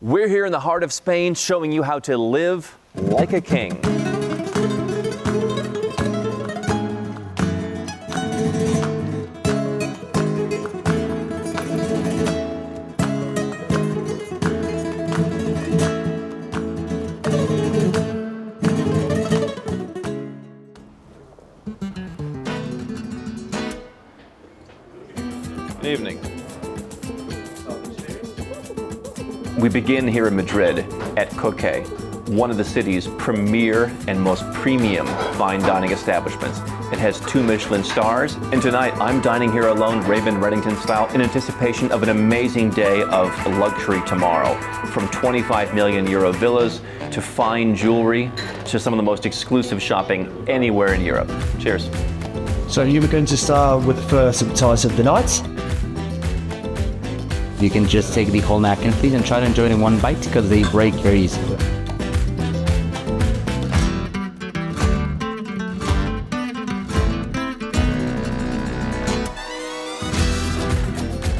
We're here in the heart of Spain showing you how to live like a king. Good evening. We begin here in Madrid at Coque, one of the city's premier and most premium fine dining establishments. It has 2 Michelin stars, and tonight I'm dining here alone, Raven Reddington style, in anticipation of an amazing day of luxury tomorrow. From 25 million euro villas to fine jewelry to some of the most exclusive shopping anywhere in Europe. Cheers. So you were going to start with the first appetizer of the night. You can just take the whole napkin, please, and try to enjoy it in one bite because they break very easily.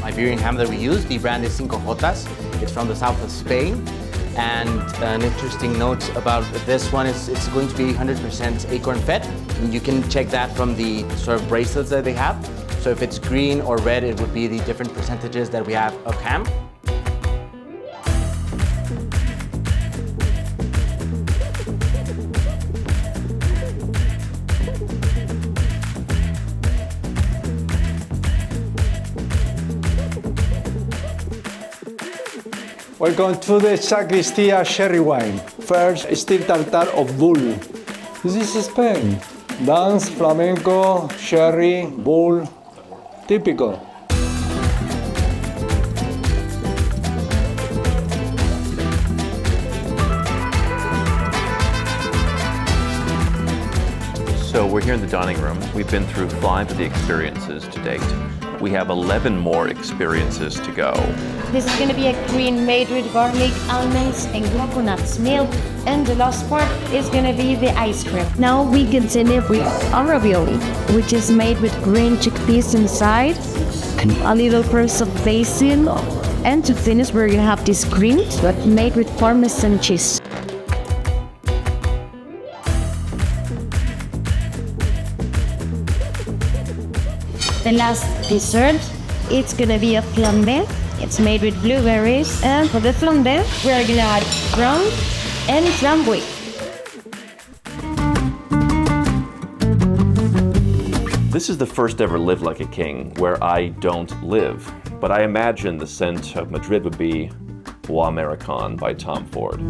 Iberian ham that we use, the brand is Cinco Jotas. It's from the south of Spain. And an interesting note about this one is it's going to be 100% acorn fed. And you can check that from the sort of bracelets that they have. So if it's green or red, it would be the different percentages that we have of ham. Welcome to the Sacristia Sherry Wine. First, steel tartar of bull. This is Spain. Dance, flamenco, sherry, bull, typical. So we're here in the dining room. We've been through 5 of the experiences to date. We have 11 more experiences to go. This is going to be a green made with garlic, almonds, and coconut milk. And the last part is going to be the ice cream. Now we continue with our ravioli, which is made with green chickpeas inside, a little burst of basil, and to finish we're going to have this cream but made with Parmesan cheese. The last dessert, it's going to be a flambe. It's made with blueberries. And for the flambe, we're going to add brown and flambe. This is the first ever Live Like a King where I don't live, but I imagine the scent of Madrid would be La American by Tom Ford.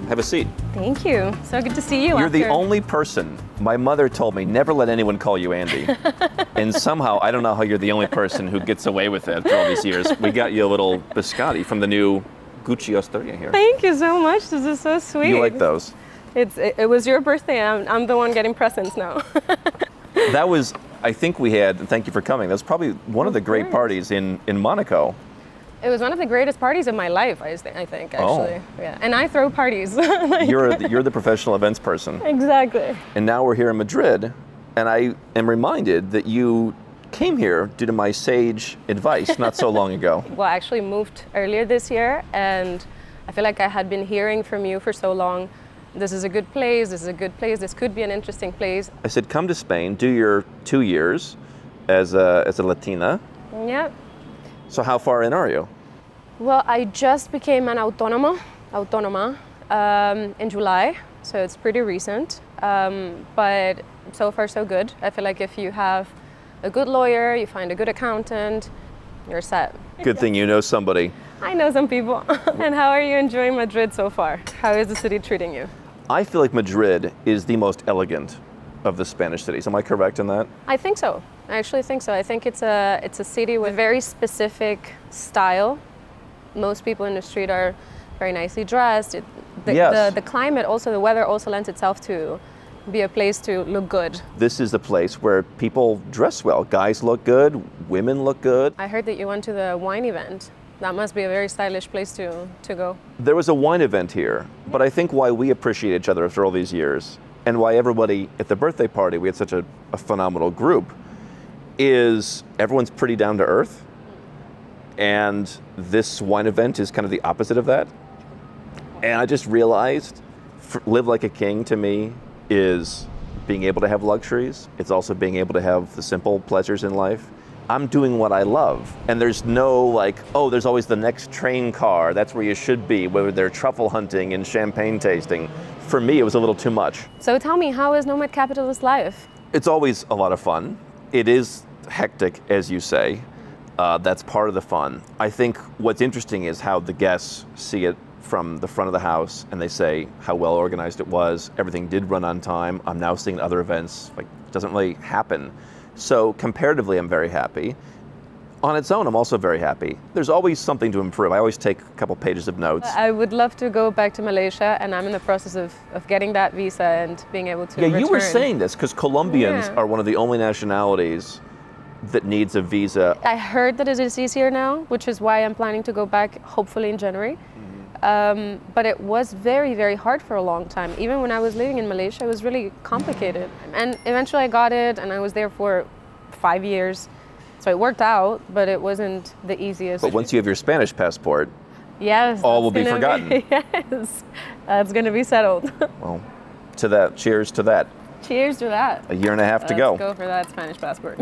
Have a seat. Thank you. So good to see you. You're the only person. My mother told me never let anyone call you Andy. And somehow, I don't know how you're the only person who gets away with it for all these years. We got you a little biscotti from the new Gucci Osteria here. Thank you so much. This is so sweet. You like those? It was your birthday. I'm the one getting presents now. That was, I think we had, and thank you for coming, that was probably one of the great parties in Monaco. It was one of the greatest parties of my life, I think, actually. Oh. Yeah. And I throw parties. You're the professional events person. Exactly. And now we're here in Madrid, and I am reminded that you came here due to my sage advice not so long ago. Well, I actually moved earlier this year, and I feel like I had been hearing from you for so long. This is a good place, this is a good place, this could be an interesting place. I said, come to Spain, do your 2 years as a Latina. Yeah. So how far in are you? Well, I just became an autónoma in July, so it's pretty recent. But so far so good. I feel like if you have a good lawyer, you find a good accountant, you're set. Good thing you know somebody. I know some people. And how are you enjoying Madrid so far? How is the city treating you? I feel like Madrid is the most elegant of the Spanish cities. Am I correct in that? I think so. I actually think so. I think it's a city with a very specific style. Most people in the street are very nicely dressed. The climate also, the weather also lends itself to be a place to look good. This is the place where people dress well. Guys look good, women look good. I heard that you went to the wine event. That must be a very stylish place to go. There was a wine event here, but I think why we appreciate each other after all these years, and why everybody at the birthday party, we had such a phenomenal group, is everyone's pretty down to earth. And this wine event is kind of the opposite of that. And I just realized, live like a king to me is being able to have luxuries. It's also being able to have the simple pleasures in life. I'm doing what I love. And there's no like, oh, there's always the next train car. That's where you should be, whether they're truffle hunting and champagne tasting. For me, it was a little too much. So tell me, how is Nomad Capitalist life? It's always a lot of fun. It is hectic, as you say. That's part of the fun. I think what's interesting is how the guests see it from the front of the house, and they say how well organized it was. Everything did run on time. I'm now seeing other events, like, it doesn't really happen. So comparatively, I'm very happy. On its own, I'm also very happy. There's always something to improve. I always take a couple pages of notes. I would love to go back to Malaysia, and I'm in the process of getting that visa and being able to return. You were saying this, because Colombians are one of the only nationalities that needs a visa. I heard that it is easier now, which is why I'm planning to go back hopefully in January. But it was very, very hard for a long time. Even when I was living in Malaysia, it was really complicated. And eventually I got it, and I was there for 5 years. So it worked out, but it wasn't the easiest. But once you have your Spanish passport, yes, all will be forgotten. Yes, that's going to be settled. Well, to that, cheers to that. Cheers to that. A year and a half to go. Let's go for that Spanish passport.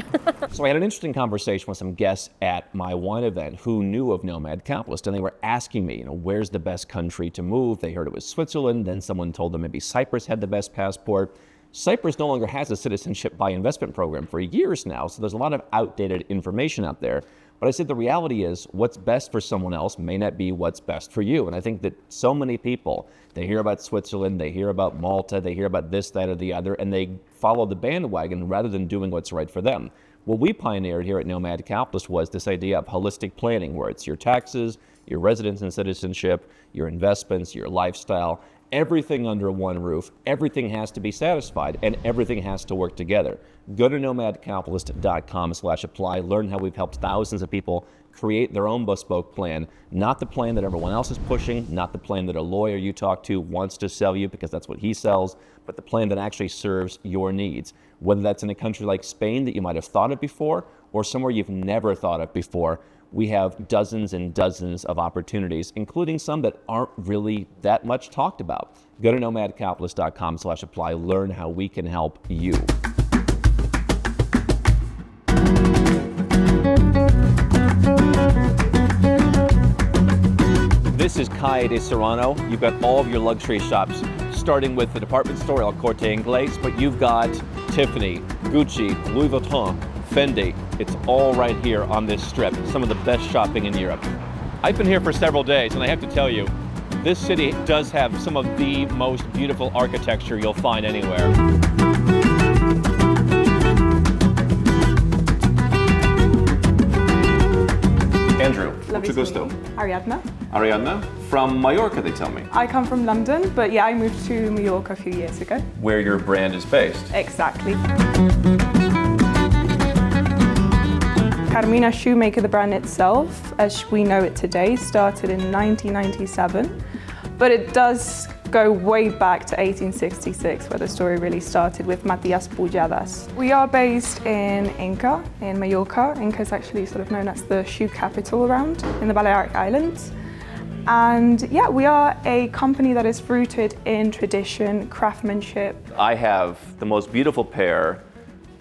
So I had an interesting conversation with some guests at my wine event who knew of Nomad Capitalist, and they were asking me, where's the best country to move? They heard it was Switzerland, then someone told them maybe Cyprus had the best passport. Cyprus no longer has a citizenship by investment program for years now, so there's a lot of outdated information out there. But I said the reality is what's best for someone else may not be what's best for you. And I think that so many people, they hear about Switzerland, they hear about Malta, they hear about this, that, or the other, and they follow the bandwagon rather than doing what's right for them. What we pioneered here at Nomad Capitalist was this idea of holistic planning, where it's your taxes, your residence and citizenship, your investments, your lifestyle, everything under one roof. Everything has to be satisfied, and everything has to work together. Go to nomadcapitalist.com/apply. Learn how we've helped thousands of people create their own bespoke plan, not the plan that everyone else is pushing, not the plan that a lawyer you talk to wants to sell you because that's what he sells, but the plan that actually serves your needs. Whether that's in a country like Spain that you might have thought of before, or somewhere you've never thought of before, we have dozens and dozens of opportunities, including some that aren't really that much talked about. Go to nomadcapitalist.com/apply. Learn how we can help you. This is Calle de Serrano. You've got all of your luxury shops, starting with the department store El Corte Inglés, but you've got Tiffany, Gucci, Louis Vuitton, Fendi. It's all right here on this strip. Some of the best shopping in Europe. I've been here for several days, and I have to tell you, this city does have some of the most beautiful architecture you'll find anywhere. Andrew, mucho gusto. Ariadna. Ariadna, from Mallorca, they tell me. I come from London, but yeah, I moved to Mallorca a few years ago. Where your brand is based. Exactly. Carmina Shoemaker, the brand itself, as we know it today, started in 1997, but it does go way back to 1866, where the story really started with Matías Pujadas. We are based in Inca, in Mallorca. Inca is actually sort of known as the shoe capital around in the Balearic Islands. And yeah, we are a company that is rooted in tradition, craftsmanship. I have the most beautiful pair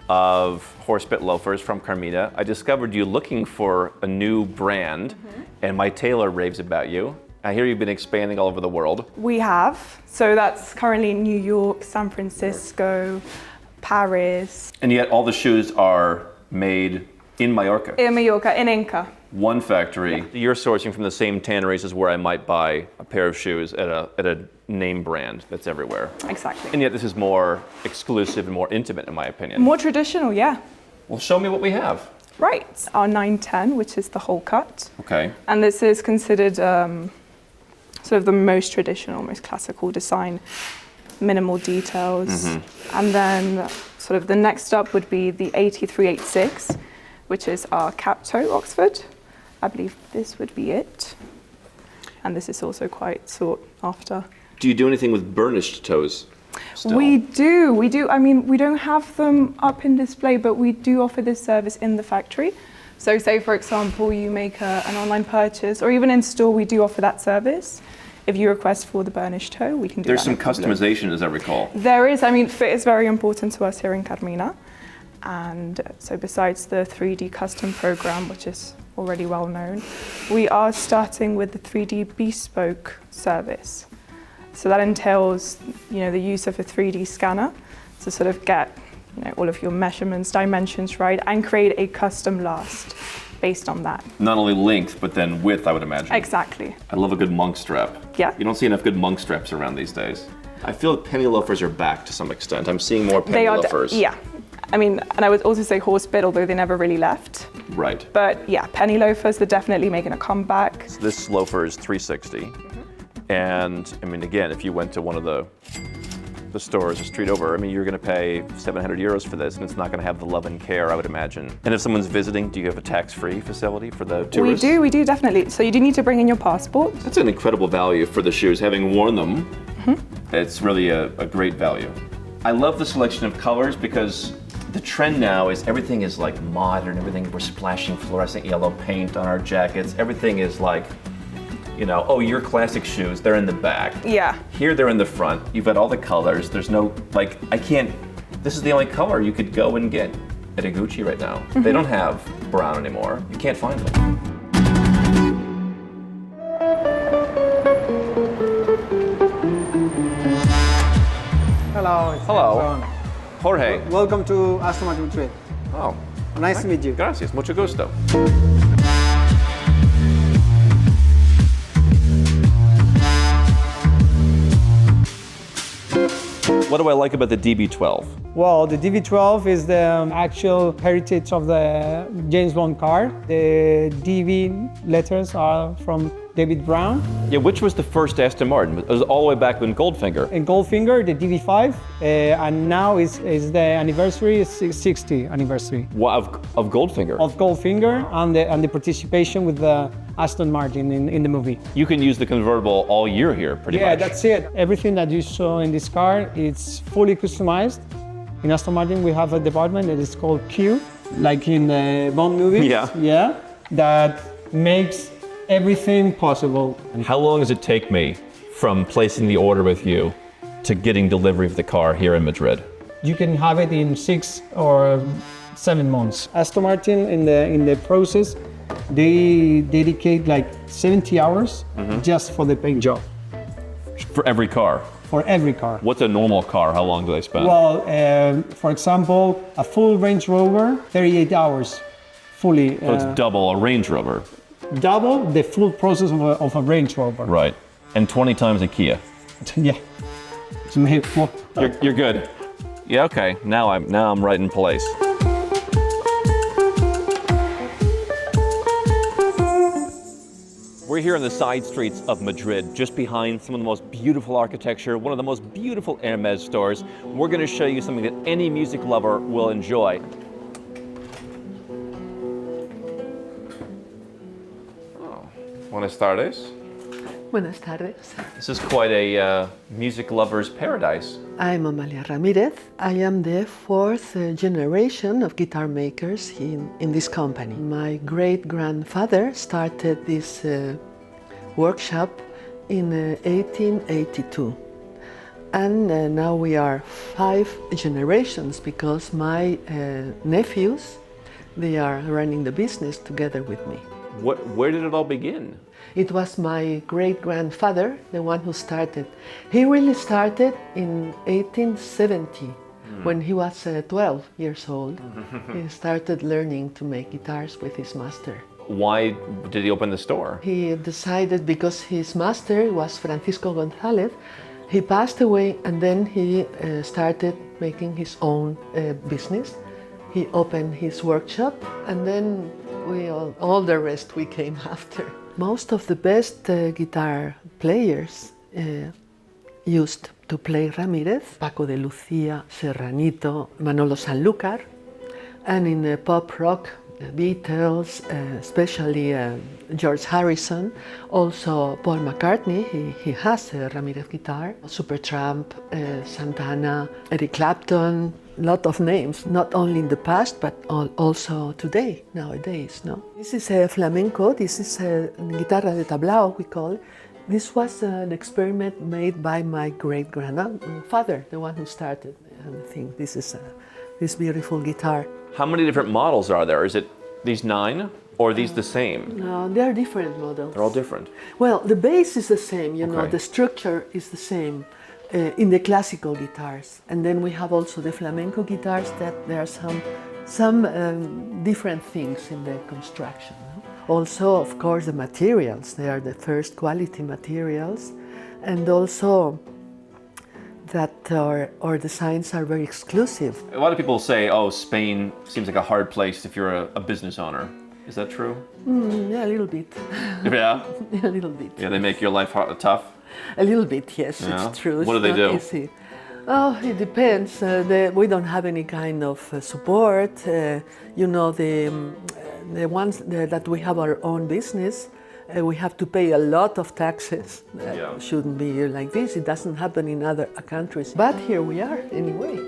of horsebit loafers from Carmina. I discovered you looking for a new brand, and my tailor raves about you. I hear you've been expanding all over the world. We have. So that's currently in New York, San Francisco, Paris. And yet all the shoes are made in Mallorca. In Mallorca, in Inca. One factory. Yeah. You're sourcing from the same tanneries as where I might buy a pair of shoes at a name brand that's everywhere. Exactly. And yet this is more exclusive and more intimate, in my opinion. More traditional, yeah. Well, show me what we have. Right. Our 910, which is the whole cut. Okay. And this is considered sort of the most traditional, most classical design minimal details. And then sort of the next up would be the 8386, which is our cap toe Oxford. I believe this would be it. And this is also quite sought after. Do you do anything with burnished toes still? We do. I mean, we don't have them up in display, but we do offer this service in the factory. So say, for example, you make an online purchase, or even in store, we do offer that service. If you request for the burnished toe, we can do There's that. some customization, as I recall. There is. I mean, fit is very important to us here in Carmina. And so besides the 3D custom program, which is already well known, we are starting with the 3D bespoke service. So that entails, the use of a 3D scanner to sort of get, all of your measurements, dimensions right, and create a custom last based on that. Not only length, but then width, I would imagine. Exactly. I love a good monk strap. Yeah. You don't see enough good monk straps around these days. I feel penny loafers are back to some extent. I'm seeing more penny loafers. Yeah. I mean, and I would also say horse bit, although they never really left. Right. But yeah, penny loafers, they're definitely making a comeback. So this loafer is $360. And I mean, again, if you went to one of the stores a street over, I mean, you're going to pay 700 euros for this, and it's not going to have the love and care, I would imagine. And if someone's visiting, do you have a tax-free facility for the tourists? We do, definitely. So you do need to bring in your passport. That's an incredible value for the shoes. Having worn them, it's really a great value. I love the selection of colors because the trend now is everything is like modern, everything, we're splashing fluorescent yellow paint on our jackets. Everything is like, oh, your classic shoes, they're in the back. Yeah. Here they're in the front. You've got all the colors. There's no, this is the only color you could go and get at a Gucci right now. They don't have brown anymore. You can't find them. Hello. Hello. Jorge. Welcome to Aston Martin Madrid. Oh. Nice to meet you. Gracias. Mucho gusto. What do I like about the DB12? Well, the DB12 is the actual heritage of the James Bond car. The DB letters are from David Brown. Yeah, which was the first Aston Martin? It was all the way back in Goldfinger. In Goldfinger, the DB5, and now is the anniversary, is 60th anniversary. Of Goldfinger? Of Goldfinger and the participation with the Aston Martin in the movie. You can use the convertible all year here, pretty much. Yeah, that's it. Everything that you saw in this car, it's fully customized. In Aston Martin, we have a department that is called Q, like in the Bond movies. Yeah, that makes everything possible. And how long does it take me from placing the order with you to getting delivery of the car here in Madrid? You can have it in 6 or 7 months. Aston Martin in the process, they dedicate like 70 hours just for the paint job. For every car? For every car. What's a normal car? How long do they spend? Well, for example, a full Range Rover, 38 hours fully. So it's double a Range Rover? Double the full process of a Range Rover. Right. And 20 times a Kia? Yeah. It's made for. You're good. Yeah, okay. Now I'm right in place. We're here on the side streets of Madrid, just behind some of the most beautiful architecture, one of the most beautiful Hermes stores. We're going to show you something that any music lover will enjoy. Oh, buenas tardes. Buenas tardes. This is quite a music lover's paradise. I'm Amalia Ramírez. I am the 4th generation of guitar makers in this company. My great-grandfather started this workshop in 1882. And now we are 5 generations because my nephews, they are running the business together with me. Where did it all begin? It was my great-grandfather, the one who started. He really started in 1870, when he was 12 years old. He started learning to make guitars with his master. Why did he open the store? He decided because his master was Francisco González. He passed away and then he started making his own business. He opened his workshop and then all the rest we came after. Most of the best guitar players used to play Ramírez, Paco de Lucía, Serranito, Manolo Sanlúcar, and in pop rock, Beatles, especially George Harrison, also Paul McCartney, he has a Ramírez guitar, Supertramp, Santana, Eric Clapton, lot of names, not only in the past, but also today, nowadays. No? This is a flamenco, this is a guitarra de tablao, we call it. This was an experiment made by my great-grandfather, the one who started. And I think this is this beautiful guitar. How many different models are there? Is it these 9 or are these the same? No, they are different models. They're all different. Well, the bass is the same, you know, Okay. the structure is the same in the classical guitars. And then we have also the flamenco guitars that there are some different things in the construction. No? Also, of course, the materials. They are the first quality materials. And also that our designs are very exclusive. A lot of people say, oh, Spain seems like a hard place if you're a business owner. Is that true? Yeah, a little bit. Yeah? A little bit. Yeah, they make your life tough? A little bit, yes, Yeah. it's true. What do It's they not do? easy. Oh, it depends. We don't have any kind of support. You know, the ones that we have our own business, we have to pay a lot of taxes. That shouldn't be like this. It doesn't happen in other countries. But here we are, anyway.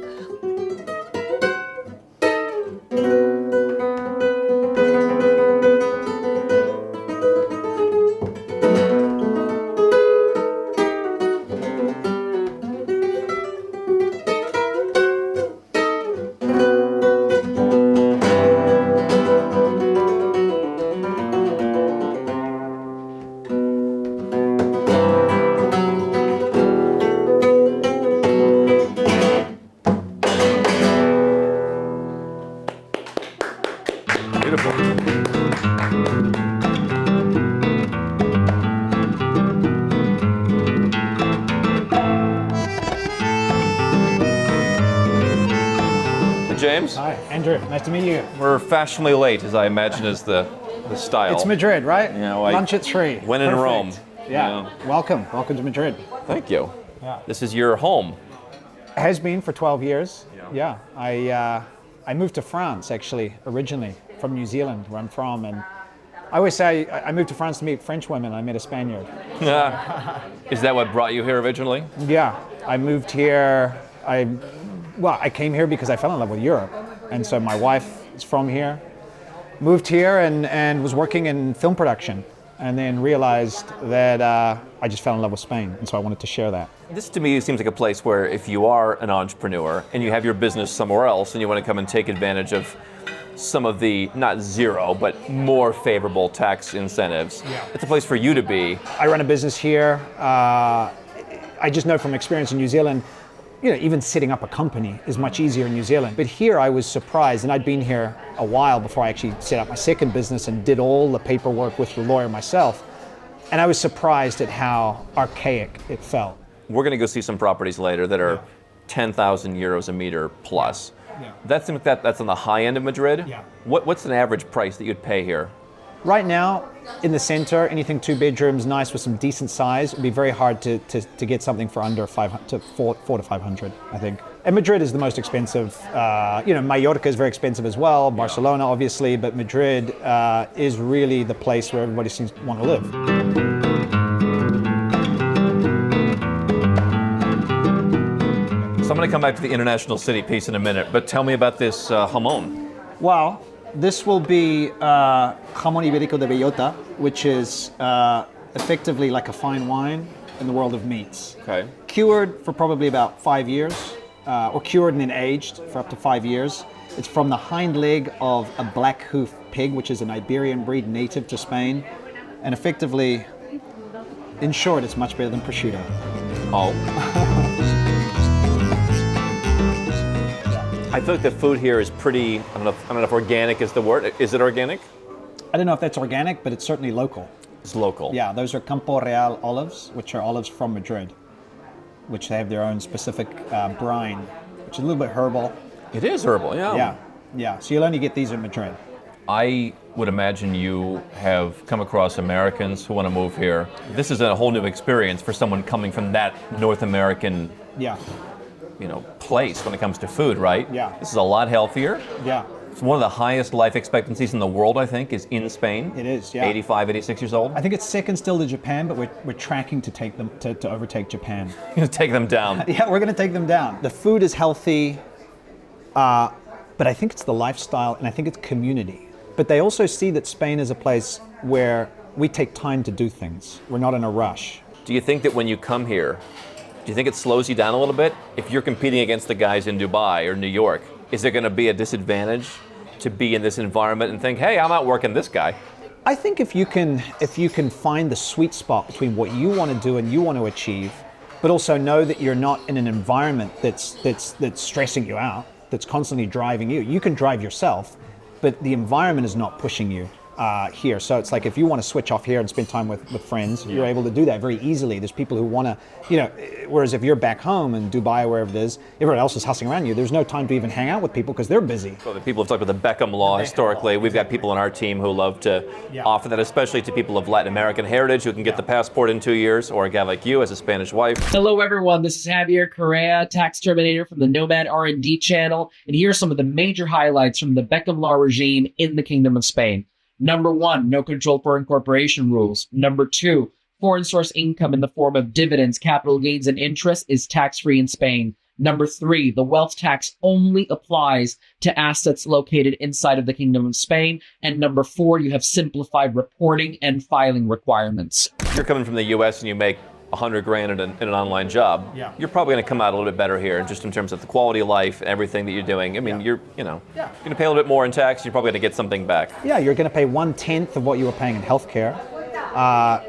James? Hi, Andrew. Nice to meet you. We're fashionably late, as I imagine is the style. It's Madrid, right? Yeah, Lunch at 3. When in Perfect. Rome. Yeah. Welcome to Madrid. Thank you. Yeah. This is your home. Has been for 12 years. Yeah. I moved to France, actually, originally, from New Zealand, where I'm from. And I always say I moved to France to meet French women. I met a Spaniard. Is that what brought you here originally? Yeah. I moved here. I came here because I fell in love with Europe. And so my wife is from here. Moved here and was working in film production. And then realized that I just fell in love with Spain. And so I wanted to share that. This to me seems like a place where if you are an entrepreneur and you have your business somewhere else and you want to come and take advantage of some of the, not zero, but more favorable tax incentives, it's a place for you to be. I run a business here. I just know from experience in New Zealand, you know, even setting up a company is much easier in New Zealand. But here I was surprised, and I'd been here a while before I actually set up my second business and did all the paperwork with the lawyer myself. And I was surprised at how archaic it felt. We're going to go see some properties later that are 10,000 euros a meter plus. Yeah. That's on the high end of Madrid? Yeah. What's an average price that you'd pay here? Right now, in the center, anything 2 bedrooms, nice with some decent size, it'd be very hard to get something for under 400 to 500, I think. And Madrid is the most expensive. You know, Mallorca is very expensive as well, Barcelona obviously, but Madrid is really the place where everybody seems to want to live. So I'm going to come back to the international city piece in a minute, but tell me about this jamon. Well, this will be Jamon Iberico de Violeta, which is effectively like a fine wine in the world of meats. Okay. Cured for probably about 5 years, or cured and then aged for up to 5 years. It's from the hind leg of a black hoof pig, which is an Iberian breed native to Spain. And effectively, in short, it's much better than prosciutto. Oh. I feel like the food here is pretty, I don't know if organic is the word. Is it organic? I don't know if that's organic, but it's certainly local. It's local. Yeah, those are Campo Real olives, which are olives from Madrid, which they have their own specific brine, which is a little bit herbal. It is herbal, yeah. Yeah. So you'll only get these in Madrid. I would imagine you have come across Americans who want to move here. This is a whole new experience for someone coming from that North American, place when it comes to food, right? Yeah. This is a lot healthier. Yeah. It's one of the highest life expectancies in the world, I think, is in Spain. It is, yeah. 85, 86 years old. I think it's second still to Japan, but we're tracking to take them to overtake Japan. You're going to take them down. Yeah, we're going to take them down. The food is healthy, but I think it's the lifestyle and I think it's community. But they also see that Spain is a place where we take time to do things. We're not in a rush. Do you think that when you come here, do you think it slows you down a little bit? If you're competing against the guys in Dubai or New York, is there going to be a disadvantage to be in this environment and think, hey, I'm outworking this guy? I think if you can find the sweet spot between what you want to do and you want to achieve, but also know that you're not in an environment that's stressing you out, that's constantly driving you. You can drive yourself, but the environment is not pushing you here. So it's like if you want to switch off here and spend time with friends, you're able to do that very easily. There's people who want to, whereas if you're back home in Dubai or wherever it is, everyone else is hustling around you. There's no time to even hang out with people because they're busy. So the people have talked about the Beckham law historically. We've got people on our team who love to offer that, especially to people of Latin American heritage who can get the passport in 2 years, or a guy like you as a Spanish wife. Hello everyone, this is Javier, Correa, tax terminator from the Nomad R&D channel, and here are some of the major highlights from the Beckham law regime in the Kingdom of Spain. Number 1, no control foreign corporation rules. Number 2, foreign source income in the form of dividends, capital gains, and interest is tax-free in Spain. Number 3, the wealth tax only applies to assets located inside of the Kingdom of Spain. And number 4, you have simplified reporting and filing requirements. If you're coming from the US and you make 100 grand in an online job, you're probably going to come out a little bit better here, just in terms of the quality of life and everything that you're doing. I mean, you're going to pay a little bit more in tax. You're probably going to get something back. Yeah, you're going to pay 1/10 of what you were paying in healthcare.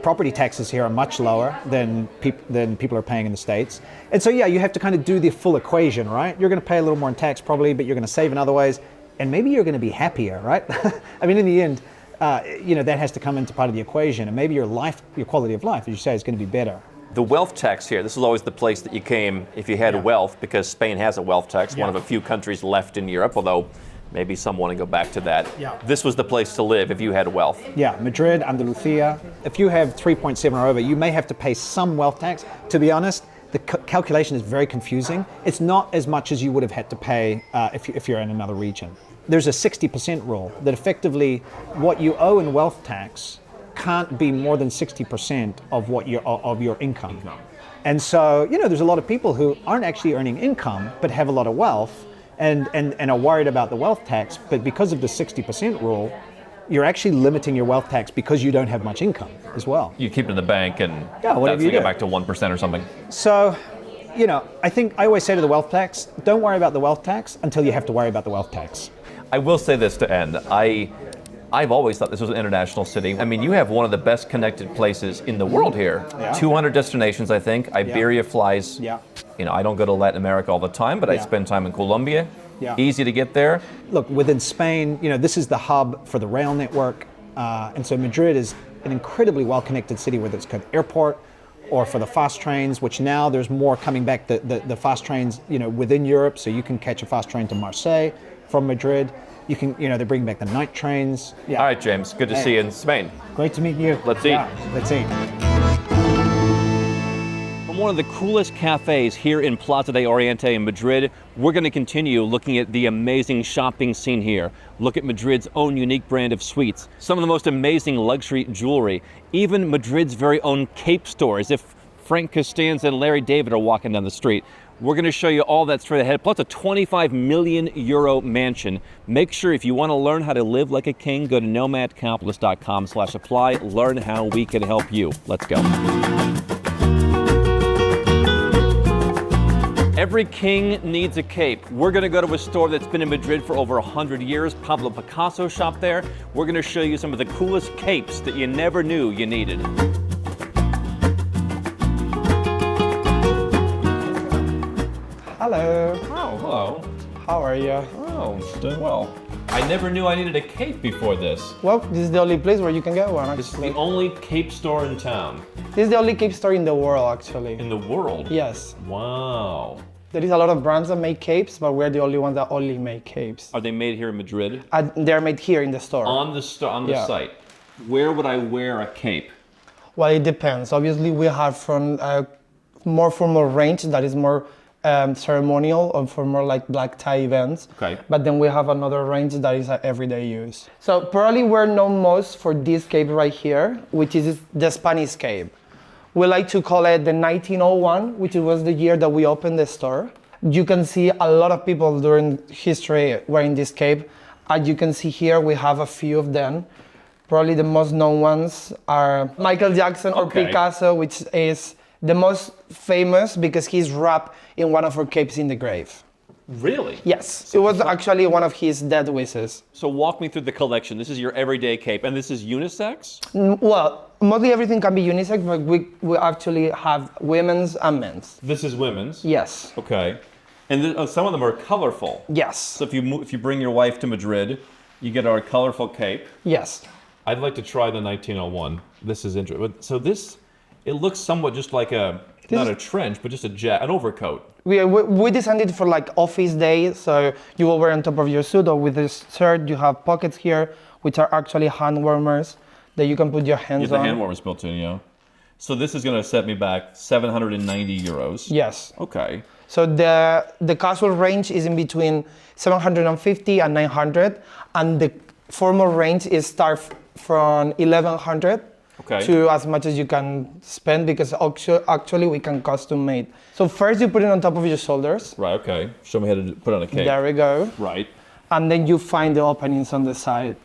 Property taxes here are much lower than people are paying in the States. And so, you have to kind of do the full equation, right? You're going to pay a little more in tax probably, but you're going to save in other ways. And maybe you're going to be happier, right? I mean, in the end, that has to come into part of the equation. And maybe your quality of life, as you say, is going to be better. The wealth tax here, this is always the place that you came if you had wealth, because Spain has a wealth tax, one of a few countries left in Europe, although maybe some want to go back to that. This was the place to live if you had wealth. Yeah, Madrid, Andalusia. If you have 3.7 or over, you may have to pay some wealth tax. To be honest, the calculation is very confusing. It's not as much as you would have had to pay if you're in another region. There's a 60% rule that effectively what you owe in wealth tax can't be more than 60% of your income. And so, there's a lot of people who aren't actually earning income but have a lot of wealth and are worried about the wealth tax, but because of the 60% rule, you're actually limiting your wealth tax because you don't have much income as well. You keep it in the bank and whatever that's you to do. go back to 1% or something. So, I think I always say to the wealth tax, don't worry about the wealth tax until you have to worry about the wealth tax. I will say this to end. I've always thought this was an international city. I mean, you have one of the best connected places in the world here. 200 destinations, I think. Iberia flies. I don't go to Latin America all the time, but I spend time in Colombia. Easy to get there. Look, within Spain, this is the hub for the rail network. And so Madrid is an incredibly well-connected city, whether it's an airport or for the fast trains, which now there's more coming back, the fast trains, within Europe. So you can catch a fast train to Marseille from Madrid. You can, they bring back the night trains. All right, James, good to see you in Spain. Great to meet you. Let's eat. Let's eat. From one of the coolest cafes here in Plaza de Oriente in Madrid, we're going to continue looking at the amazing shopping scene here. Look at Madrid's own unique brand of sweets, some of the most amazing luxury jewelry, even Madrid's very own Cape store, as if Frank Costanza and Larry David are walking down the street. We're going to show you all that straight ahead, plus a 25 million euro mansion. Make sure if you want to learn how to live like a king, go to nomadcapitalist.com/apply. Learn how we can help you. Let's go. Every king needs a cape. We're going to go to a store that's been in Madrid for over 100 years. Pablo Picasso shopped there. We're going to show you some of the coolest capes that you never knew you needed. Hello. Oh, hello. How are you? Oh, doing well. I never knew I needed a cape before this. Well, this is the only place where you can get one, actually. This is the only cape store in town. This is the only cape store in the world, actually. In the world? Yes. Wow. There is a lot of brands that make capes, but we're the only ones that only make capes. Are they made here in Madrid? They're made here in the store. On the site. Where would I wear a cape? Well, it depends. Obviously, we have from a more formal range that is more ceremonial or for more like black tie events. Okay. But then we have another range that is everyday use. So probably we're known most for this cape right here, which is the Spanish cape. We like to call it the 1901, which was the year that we opened the store. You can see a lot of people during history wearing this cape. As you can see here, we have a few of them. Probably the most known ones are Michael Jackson or Picasso, which is the most famous because he's wrapped in one of our capes in the grave. Really? Yes. It was actually one of his dead wishes. So walk me through the collection. This is your everyday cape, and this is unisex? Well, mostly everything can be unisex, but we actually have women's and men's. This is women's? Yes. Okay. And some of them are colorful. Yes. So if you bring your wife to Madrid, you get our colorful cape. Yes. I'd like to try the 1901. This is interesting. So it looks somewhat just like not a trench, but just an overcoat. We designed it for like office day, so you will wear on top of your suit or with this shirt. You have pockets here, which are actually hand warmers that you can put your hands on. The hand warmers built in, yeah. So this is going to set me back 790 euros. Yes. Okay. So the casual range is in between 750 and 900, and the formal range is start from 1100 to as much as you can spend, because actually we can custom made. So first you put it on top of your shoulders. Right, okay. Show me how to put on a cape. There we go. Right. And then you find the openings on the side.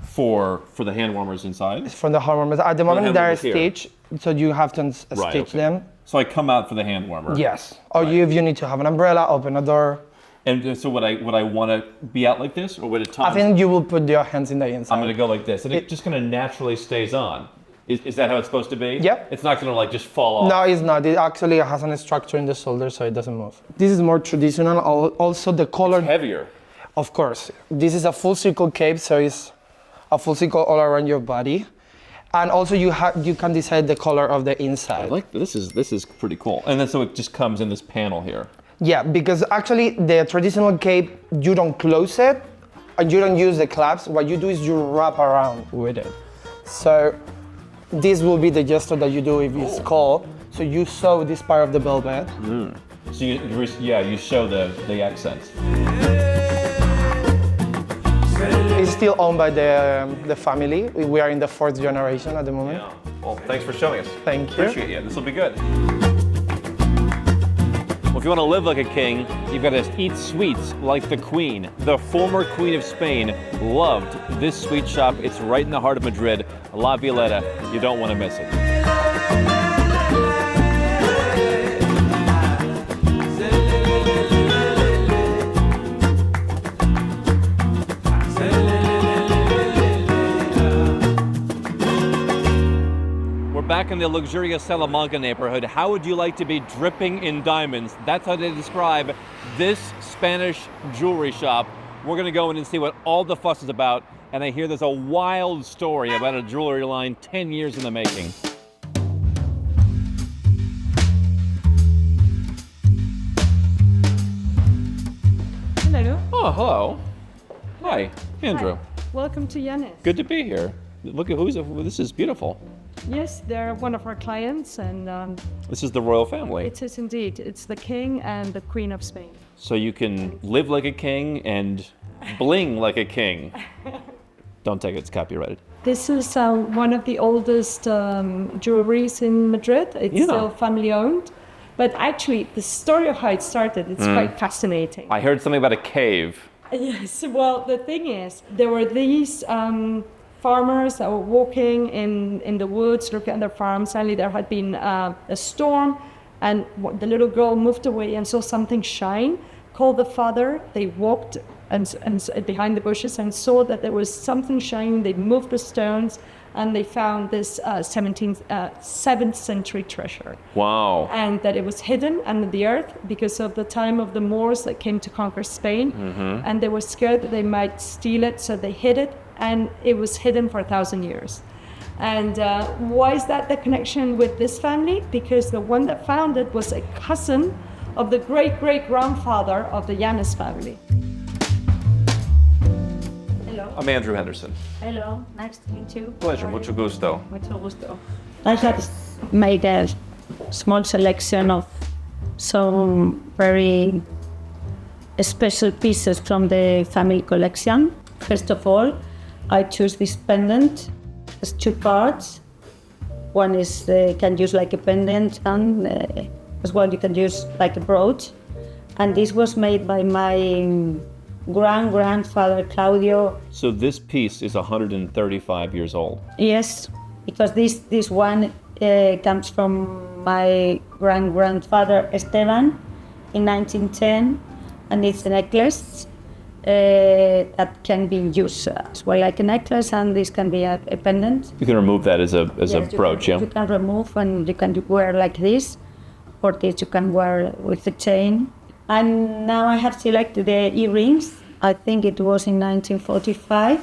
For the hand warmers inside? For the hand warmers. At the moment they're stitched, so you have to stitch them. So I come out for the hand warmer? Yes. Or if you need to have an umbrella, open a door. And so would I want to be out like this, or would it time? I think you will put your hands in the inside. I'm going to go like this, and it just kind of naturally stays on. Is that how it's supposed to be? Yep. It's not going to like just fall off? No, it's not. It actually has a structure in the shoulder, so it doesn't move. This is more traditional. Also the color. It's heavier. Of course. This is a full circle cape, so it's a full circle all around your body. And also you can decide the color of the inside. I like this is pretty cool. And then so it just comes in this panel here. Yeah, because actually the traditional cape, you don't close it and you don't use the clasps. What you do is you wrap around with it. So this will be the gesture that you do if it's cold. So you sew this part of the velvet. So you sew the accents. It's still owned by the family. We are in the 4th generation at the moment. Yeah. Well, thanks for showing us. Thank you. Appreciate you. This will be good. Well, if you want to live like a king, you've got to eat sweets like the Queen. The former Queen of Spain loved this sweet shop. It's right in the heart of Madrid, La Violeta. You don't want to miss it. Back in the luxurious Salamanca neighborhood, how would you like to be dripping in diamonds? That's how they describe this Spanish jewelry shop. We're gonna go in and see what all the fuss is about, and I hear there's a wild story about a jewelry line 10 years in the making. Hello. Oh, hello. Hi, Andrew. Hi. Welcome to Yanis. Good to be here. Look at this is beautiful. Yes, they're one of our clients, and this is the royal family. It is indeed. It's the king and the queen of Spain. So you can live like a king and bling like a king. Don't take it, it's copyrighted. This is one of the oldest jewelries in Madrid. It's still family owned. But actually, the story of how it started, it's quite fascinating. I heard something about a cave. Yes, well, the thing is, there were these farmers that were walking in the woods, looking at their farm. Suddenly there had been a storm, and the little girl moved away and saw something shine, called the father. They walked and behind the bushes and saw that there was something shining. They moved the stones, and they found this 7th century treasure. Wow. And that it was hidden under the earth because of the time of the Moors that came to conquer Spain. Mm-hmm. And they were scared that they might steal it, so they hid it, and it was hidden for 1,000 years. And why is that the connection with this family? Because the one that found it was a cousin of the great-great-grandfather of the Llanes family. Hello. I'm Andrew Henderson. Hello, nice to meet you. Pleasure, mucho gusto. Mucho gusto. I have made a small selection of some very special pieces from the family collection. First of all, I choose this pendant. It's two parts. One is can use like a pendant, and as well you can use like a brooch. And this was made by my grandfather Claudio. So this piece is 135 years old. Yes, because this one comes from my grandfather Esteban in 1910, and it's a necklace that can be used as well, like a necklace, and this can be a pendant. You can remove that as a brooch, yeah? You can remove, and you can wear like this, or this you can wear with a chain. And now I have selected the earrings. I think it was in 1945,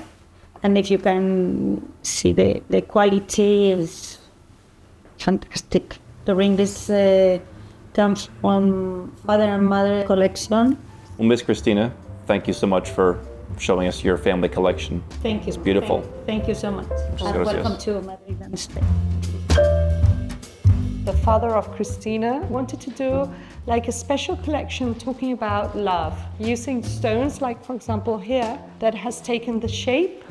and if you can see the quality is fantastic. The ring comes from father and mother collection. Well, Miss Cristina, thank you so much for showing us your family collection. Thank you. It's beautiful. Thank you so much. And welcome to Madrid and Spain. The father of Cristina wanted to do like a special collection talking about love, using stones like, for example, here, that has taken the shape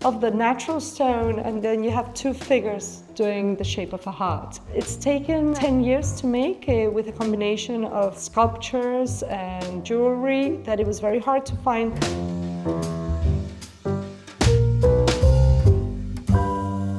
of the natural stone, and then you have two figures doing the shape of a heart. It's taken 10 years to make with a combination of sculptures and jewelry that it was very hard to find.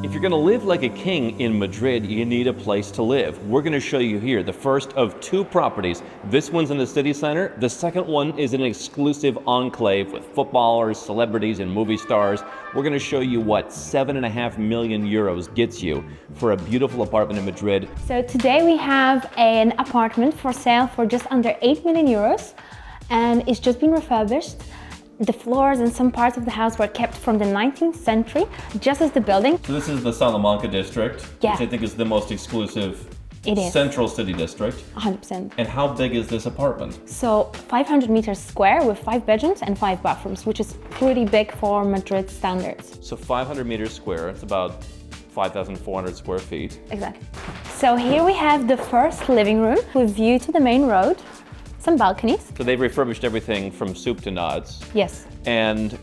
If you're going to live like a king in Madrid, you need a place to live. We're going to show you here the first of two properties. This one's in the city center. The second one is an exclusive enclave with footballers, celebrities, and movie stars. We're going to show you what 7.5 million euros gets you for a beautiful apartment in Madrid. So today we have an apartment for sale for just under 8 million euros, and it's just been refurbished. The floors and some parts of the house were kept from the 19th century, just as the building. So this is the Salamanca district, yeah, which I think is the most exclusive central city district. 100%. And how big is this apartment? So 500 meters square with 5 bedrooms and 5 bathrooms, which is pretty big for Madrid standards. So 500 meters square, it's about 5,400 square feet. Exactly. So here we have the first living room with view to the main road. Some balconies. So they've refurbished everything from soup to nuts. Yes. And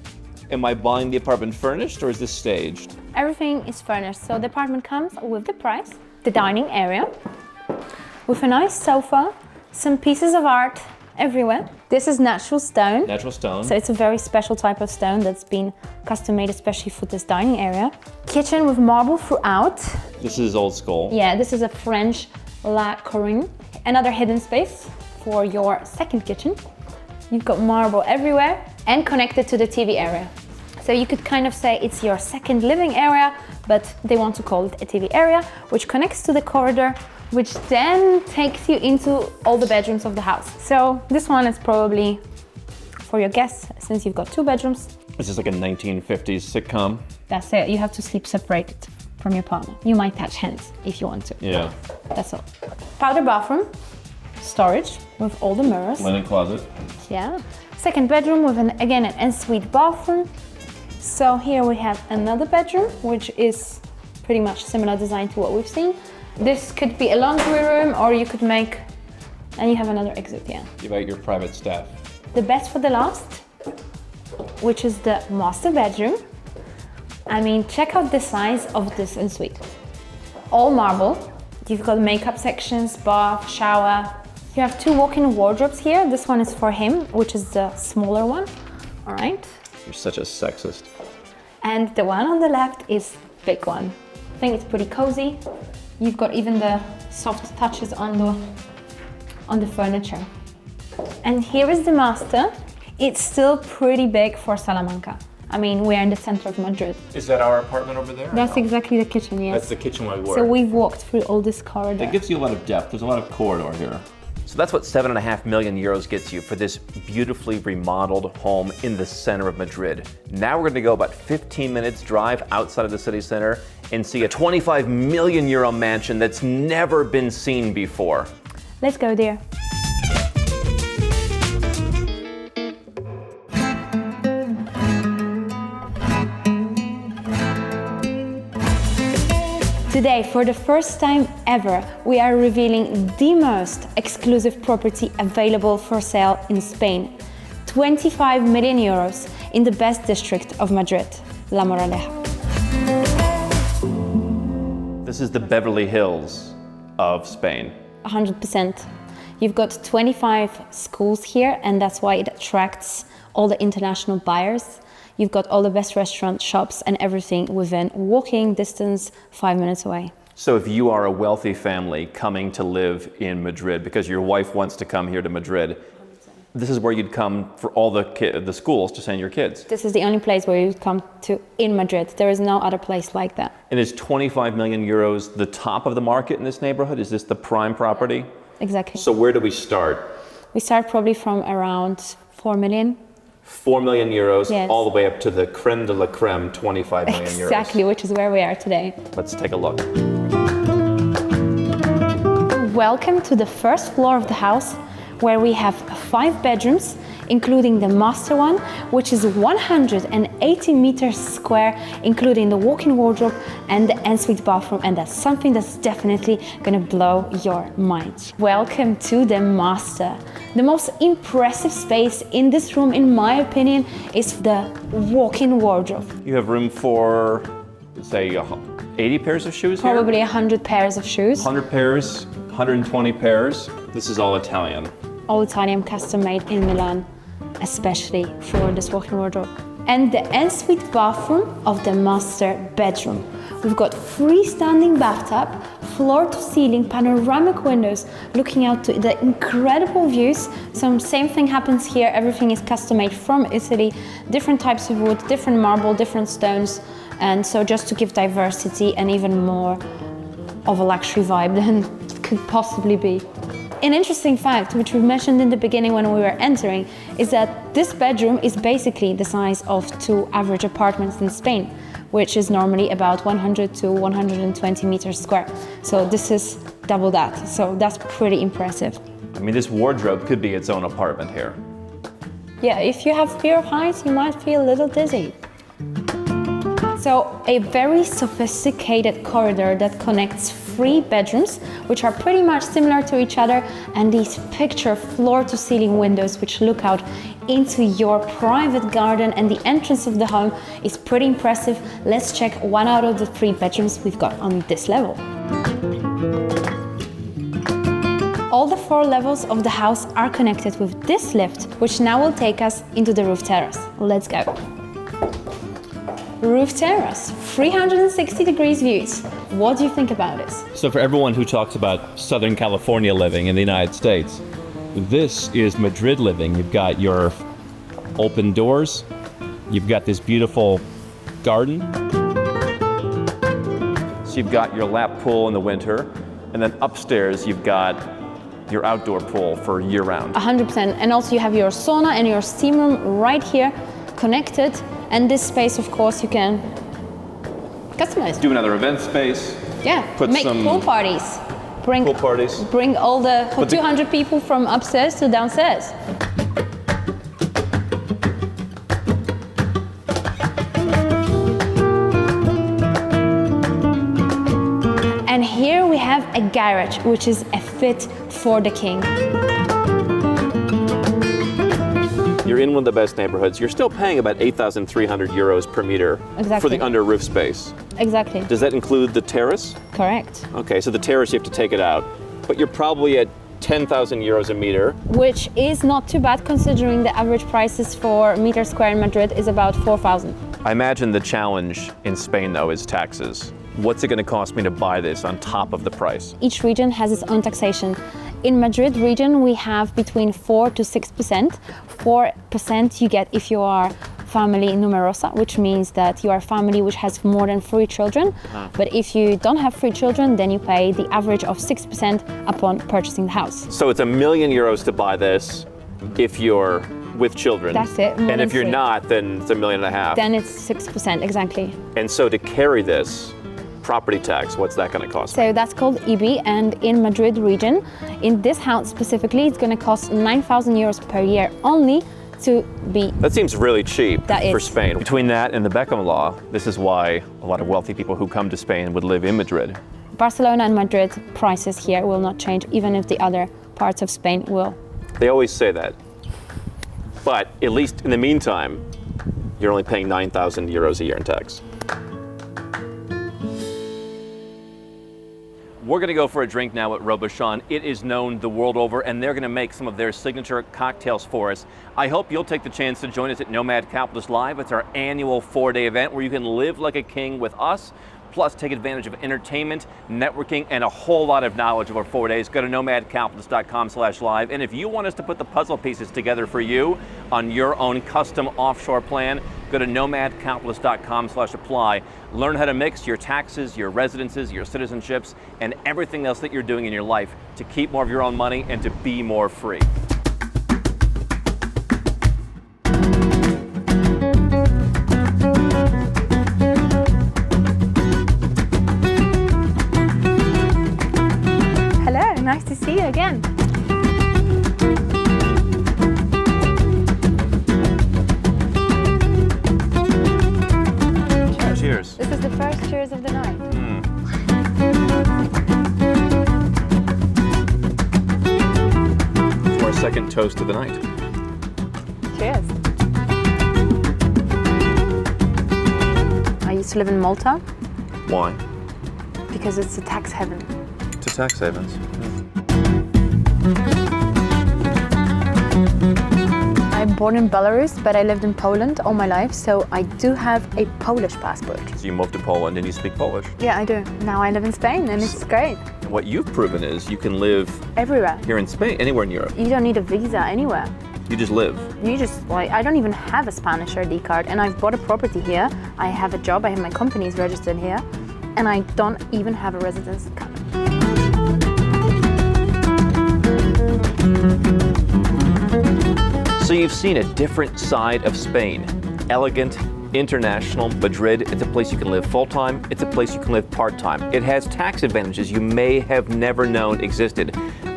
am I buying the apartment furnished or is this staged? Everything is furnished. So the apartment comes with the price, the dining area, with a nice sofa, some pieces of art everywhere. This is natural stone. Natural stone. So it's a very special type of stone that's been custom made especially for this dining area. Kitchen with marble throughout. This is old school. Yeah, this is a French La Corinne. Another hidden space for your second kitchen. You've got marble everywhere and connected to the TV area. So you could kind of say it's your second living area, but they want to call it a TV area, which connects to the corridor, which then takes you into all the bedrooms of the house. So this one is probably for your guests, since you've got 2 bedrooms. This is like a 1950s sitcom. That's it, you have to sleep separated from your partner. You might touch hands if you want to. Yeah. That's all. Powder bathroom. Storage with all the mirrors. Linen closet. Yeah. Second bedroom with again an ensuite bathroom. So here we have another bedroom, which is pretty much similar design to what we've seen. This could be a laundry room, or you could make, and you have another exit, yeah. Give out your private staff. The best for the last, which is the master bedroom. I mean, check out the size of this ensuite. All marble. You've got makeup sections, bath, shower. You have 2 walk-in wardrobes here. This one is for him, which is the smaller one. All right. You're such a sexist. And the one on the left is big one. I think it's pretty cozy. You've got even the soft touches on the furniture. And here is the master. It's still pretty big for Salamanca. I mean, we're in the center of Madrid. Is that our apartment over there? That's exactly the kitchen, yes. That's the kitchen where we were. So we've walked through all this corridor. It gives you a lot of depth. There's a lot of corridor here. So that's what 7.5 million euros gets you for this beautifully remodeled home in the center of Madrid. Now we're going to go about 15 minutes drive outside of the city center and see a 25 million euro mansion that's never been seen before. Let's go there. For the first time ever, we are revealing the most exclusive property available for sale in Spain. 25 million euros in the best district of Madrid, La Moraleja. This is the Beverly Hills of Spain. 100%. You've got 25 schools here, and that's why it attracts all the international buyers. You've got all the best restaurants, shops, and everything within walking distance, 5 minutes away. So if you are a wealthy family coming to live in Madrid because your wife wants to come here to Madrid, this is where you'd come for all the schools to send your kids. This is the only place where you'd come to in Madrid. There is no other place like that. And is 25 million euros the top of the market in this neighborhood? Is this the prime property? Exactly. So where do we start? We start probably from around 4 million. 4 million euros, yes. All the way up to the creme de la creme, 25 million euros. Exactly, which is where we are today. Let's take a look. Welcome to the first floor of the house, where we have 5 bedrooms, including the master one, which is 180 meters square, including the walk-in wardrobe and the ensuite bathroom, and that's something that's definitely gonna blow your mind. Welcome to the master. The most impressive space in this room, in my opinion, is the walk-in wardrobe. You have room for, say, 80 pairs of shoes here? Probably 100 pairs of shoes. 100 pairs, 120 pairs. This is all Italian. All Italian, custom made in Milan, especially for this walk-in wardrobe. And the ensuite bathroom of the master bedroom. We've got freestanding bathtub, floor-to-ceiling panoramic windows looking out to the incredible views. Same thing happens here. Everything is custom made from Italy. Different types of wood, different marble, different stones. And so just to give diversity and even more of a luxury vibe than it could possibly be. An interesting fact, which we mentioned in the beginning when we were entering, is that this bedroom is basically the size of 2 average apartments in Spain, which is normally about 100 to 120 meters square. So this is double that. So that's pretty impressive. I mean, this wardrobe could be its own apartment here. Yeah, if you have fear of heights, you might feel a little dizzy. So a very sophisticated corridor that connects 3 bedrooms, which are pretty much similar to each other, and these picture floor-to-ceiling windows which look out into your private garden, and the entrance of the home is pretty impressive. Let's check 1 out of the 3 bedrooms we've got on this level. All the 4 levels of the house are connected with this lift, which now will take us into the roof terrace. Let's go. Roof terrace, 360 degrees views. What do you think about this? So for everyone who talks about Southern California living in the United States, this is Madrid living. You've got your open doors, you've got this beautiful garden. So you've got your lap pool in the winter, and then upstairs you've got your outdoor pool for year-round. 100%, and also you have your sauna and your steam room right here, connected. And this space, of course, you can customize. Do another event space. Yeah, make pool parties. Bring all the 200 people from upstairs to downstairs. And here we have a garage, which is a fit for the king. You're in one of the best neighborhoods. You're still paying about 8,300 euros per meter for the under roof space. Exactly. Does that include the terrace? Correct. Okay, so the terrace, you have to take it out. But you're probably at 10,000 euros a meter. Which is not too bad considering the average prices for meter square in Madrid is about 4,000. I imagine the challenge in Spain, though, is taxes. What's it going to cost me to buy this on top of the price? Each region has its own taxation. In Madrid region, we have between 4 to 6%. 4% you get if you are family numerosa, which means that you are a family which has more than 3 children. But if you don't have 3 children, then you pay the average of 6% upon purchasing the house. So it's €1 million to buy this if you're with children. That's it. And if you're not, then it's $1.5 million. Then it's 6%, exactly. And so to carry this property tax, what's that going to cost? So that's called IBI, and in Madrid region, in this house specifically, it's going to cost 9,000 euros per year only to be. That seems really cheap for is. Spain. Between that and the Beckham law, this is why a lot of wealthy people who come to Spain would live in Madrid. Barcelona and Madrid prices here will not change, even if the other parts of Spain will. They always say that. But at least in the meantime, you're only paying 9,000 euros a year in tax. We're going to go for a drink now at Robuchon. It is known the world over, and they're going to make some of their signature cocktails for us. I hope you'll take the chance to join us at Nomad Capitalist Live. It's our annual 4-day event where you can live like a king with us, plus take advantage of entertainment, networking, and a whole lot of knowledge over 4 days. Go to nomadcapitalist.com/live. And if you want us to put the puzzle pieces together for you on your own custom offshore plan, go to nomadcapitalist.com/apply. Learn how to mix your taxes, your residences, your citizenships, and everything else that you're doing in your life to keep more of your own money and to be more free. Hello, nice to see you again. Cheers. This is the first cheers of the night. For our second toast of the night. Cheers. I used to live in Malta Why? because it's a tax heaven. To tax havens. I'm born in Belarus, but I lived in Poland all my life, so I do have a Polish passport. So you moved to Poland and you speak Polish. Yeah, I do. Now I live in Spain, and it's great. And what you've proven is you can live Everywhere. here in Spain, anywhere in Europe. You don't need a visa anywhere. You just live. You just, like, I don't even have a Spanish ID card, and I've bought a property here. I have a job, I have my companies registered here, and I don't even have a residence card. So you've seen a different side of Spain. Elegant, international. Madrid, it's a place you can live full-time. It's a place you can live part-time. It has tax advantages you may have never known existed.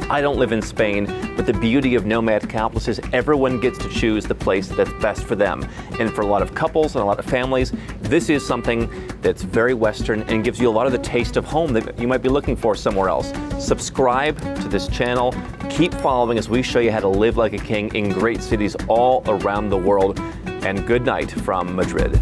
I don't live in Spain, but the beauty of Nomad Capitalist is everyone gets to choose the place that's best for them. And for a lot of couples and a lot of families, this is something that's very Western and gives you a lot of the taste of home that you might be looking for somewhere else. Subscribe to this channel. Keep following as we show you how to live like a king in great cities all around the world. And good night from Madrid.